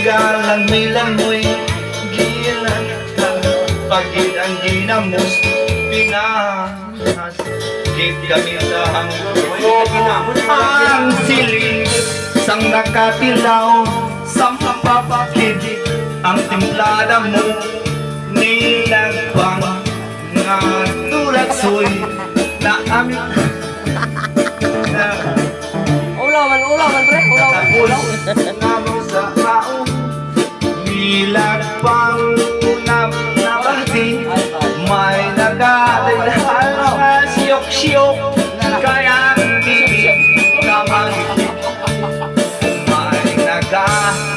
galang milangoy gilan pagid ang ginamos pinahas gid kami sa hanggoy ang siling sang nakatilaw sa mapapakid ang timplada mo nilagpang nga tulatsoy na amin na Ulawan, pre. Ulawan. namo sa tao nilagpang unam na bakti may nagdadal na siyok-siyok kaya ang bibig naman may